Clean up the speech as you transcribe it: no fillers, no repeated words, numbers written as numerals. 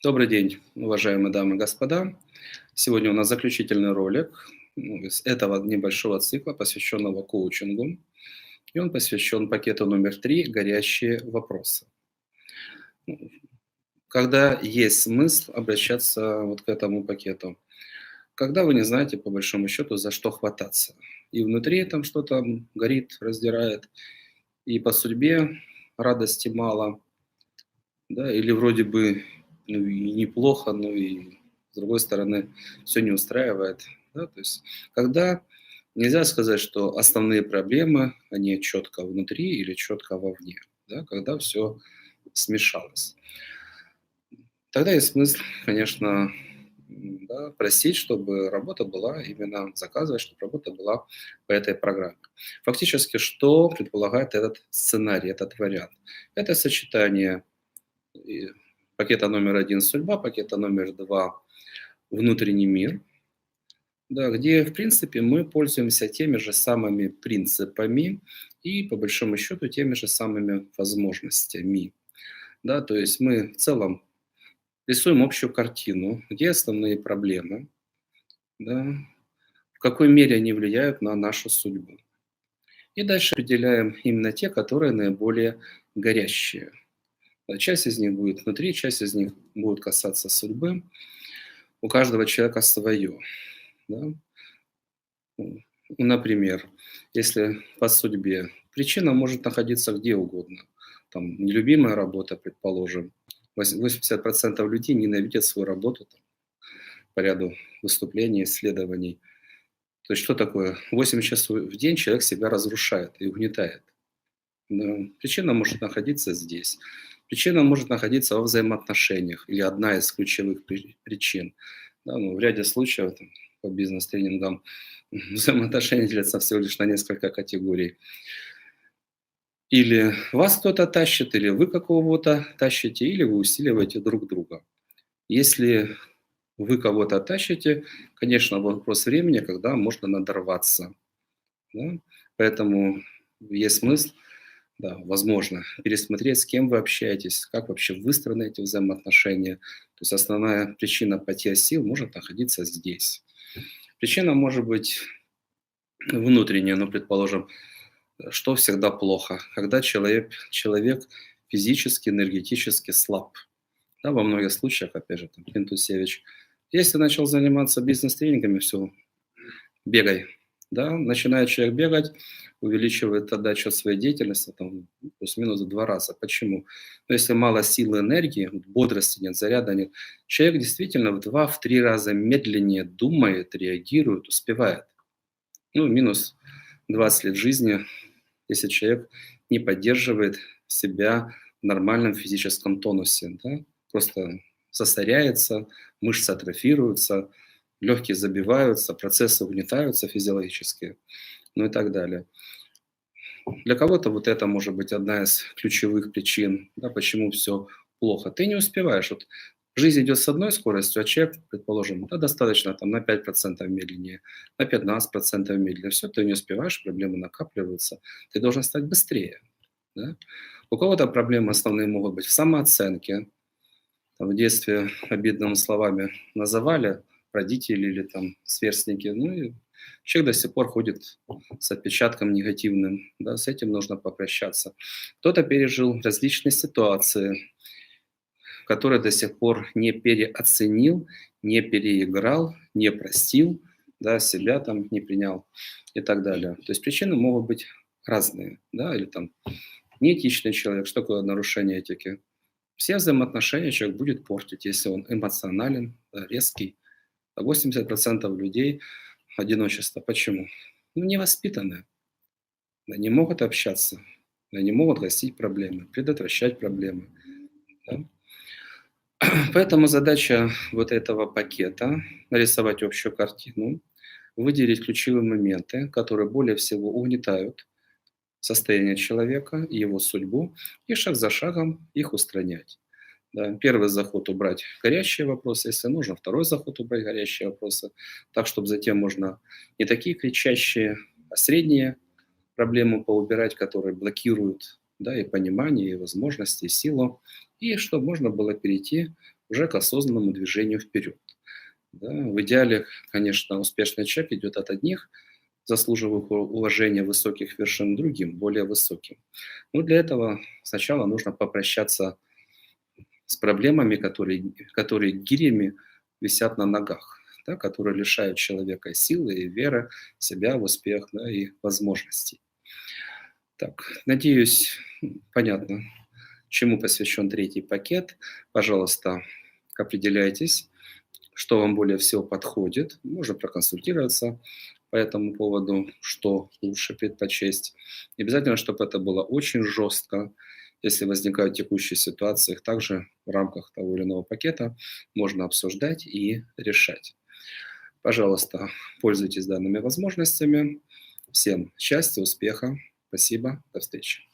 Добрый день, уважаемые дамы и господа. Сегодня у нас заключительный ролик из этого небольшого цикла, посвященного коучингу. И он посвящен пакету номер 3 «Горящие вопросы». Ну, Когда есть смысл обращаться вот к этому пакету? Когда вы не знаете, по большому счету, за что хвататься. И внутри там что-то горит, раздирает, и по судьбе радости мало, да, или вроде бы и неплохо, но и с другой стороны все не устраивает. Да, то есть когда нельзя сказать, что основные проблемы, они четко внутри или четко вовне, да, когда все смешалось. Тогда есть смысл, конечно, да, просить, чтобы работа была именно, заказывать, чтобы работа была по этой программе. Фактически, что предполагает этот сценарий, этот вариант? Это сочетание и пакета номер один «Судьба», пакета номер два «Внутренний мир», да, где, в принципе, мы пользуемся теми же самыми принципами и, по большому счету, теми же самыми возможностями. Да, то есть мы в целом рисуем общую картину, где основные проблемы, да, в какой мере они влияют на нашу судьбу. И дальше определяем именно те, которые наиболее горящие. Часть из них будет внутри, часть из них будет касаться судьбы. У каждого человека свое. Да? Например, если по судьбе причина может находиться где угодно. Там нелюбимая работа, предположим. 80% людей ненавидят свою работу там, по ряду выступлений, исследований. То есть что такое? 8 часов в день человек себя разрушает и угнетает. Да. Причина может находиться здесь. Причина может находиться во взаимоотношениях или одна из ключевых причин. Да, ну, в ряде случаев там, по бизнес-тренингам взаимоотношения делятся всего лишь на несколько категорий. Или вас кто-то тащит, или вы какого-то тащите, или вы усиливаете друг друга. Если вы кого-то тащите, конечно, вопрос времени, когда можно надорваться. Да? Поэтому есть смысл, да, возможно, пересмотреть, с кем вы общаетесь, как вообще выстроены эти взаимоотношения. То есть основная причина потери сил может находиться здесь. Причина может быть внутренняя, ну, предположим, что всегда плохо, когда человек физически, энергетически слаб. Да, во многих случаях, опять же, там, Пинтусевич, если начал заниматься бизнес-тренингами, все, бегай. Да? Начинает человек бегать, увеличивает отдачу от своей деятельности там, плюс-минус в 2 раза. Почему? Ну, если мало силы, энергии, бодрости нет, заряда нет, человек действительно в 2-3 раза медленнее думает, реагирует, успевает. Ну, минус 20 лет жизни, если человек не поддерживает себя в нормальном физическом тонусе. Да? Просто состаряется, мышцы атрофируются, легкие забиваются, процессы угнетаются физиологические, ну и так далее. Для кого-то вот это может быть одна из ключевых причин, да, почему все плохо. Ты не успеваешь. Вот жизнь идет с одной скоростью, а человек, предположим, да, достаточно там, на 5% медленнее, на 15% медленнее. Все, ты не успеваешь, проблемы накапливаются. Ты должен стать быстрее. Да? У кого-то проблемы основные могут быть в самооценке. Там, в детстве обидными словами называли родители или там сверстники. Ну и человек до сих пор ходит с отпечатком негативным. Да, с этим нужно попрощаться. Кто-то пережил различные ситуации, которые до сих пор не переоценил, не переиграл, не простил, да, себя там не принял и так далее. То есть причины могут быть разные, да, или там неэтичный человек. Что такое нарушение этики? Все взаимоотношения человек будет портить, если он эмоционален, да, резкий. А 80% людей одиночество. Почему? Ну, невоспитанные. Да, не могут общаться, да, не могут гасить проблемы, предотвращать проблемы. Да? Поэтому задача вот этого пакета — нарисовать общую картину, выделить ключевые моменты, которые более всего угнетают состояние человека, его судьбу, и шаг за шагом их устранять. Да, первый заход убрать горящие вопросы, если нужно, второй заход убрать горящие вопросы, так, чтобы затем можно не такие кричащие, а средние проблемы поубирать, которые блокируют, да, и понимание, и возможности, и силу, и чтобы можно было перейти уже к осознанному движению вперед. Да. В идеале, конечно, успешный человек идет от одних заслуживающих уважения высоких вершин к другим, более высоким. Но для этого сначала нужно попрощаться с проблемами, которые гирями висят на ногах, да, которые лишают человека силы и веры в себя, в успех, да, и возможностей. Так, надеюсь, понятно, чему посвящен третий пакет. Пожалуйста, определяйтесь, что вам более всего подходит. Можно проконсультироваться по этому поводу, что лучше предпочесть. Не обязательно, чтобы это было очень жестко. Если возникают текущие ситуации, их также в рамках того или иного пакета можно обсуждать и решать. Пожалуйста, пользуйтесь данными возможностями. Всем счастья, успеха. Спасибо. До встречи.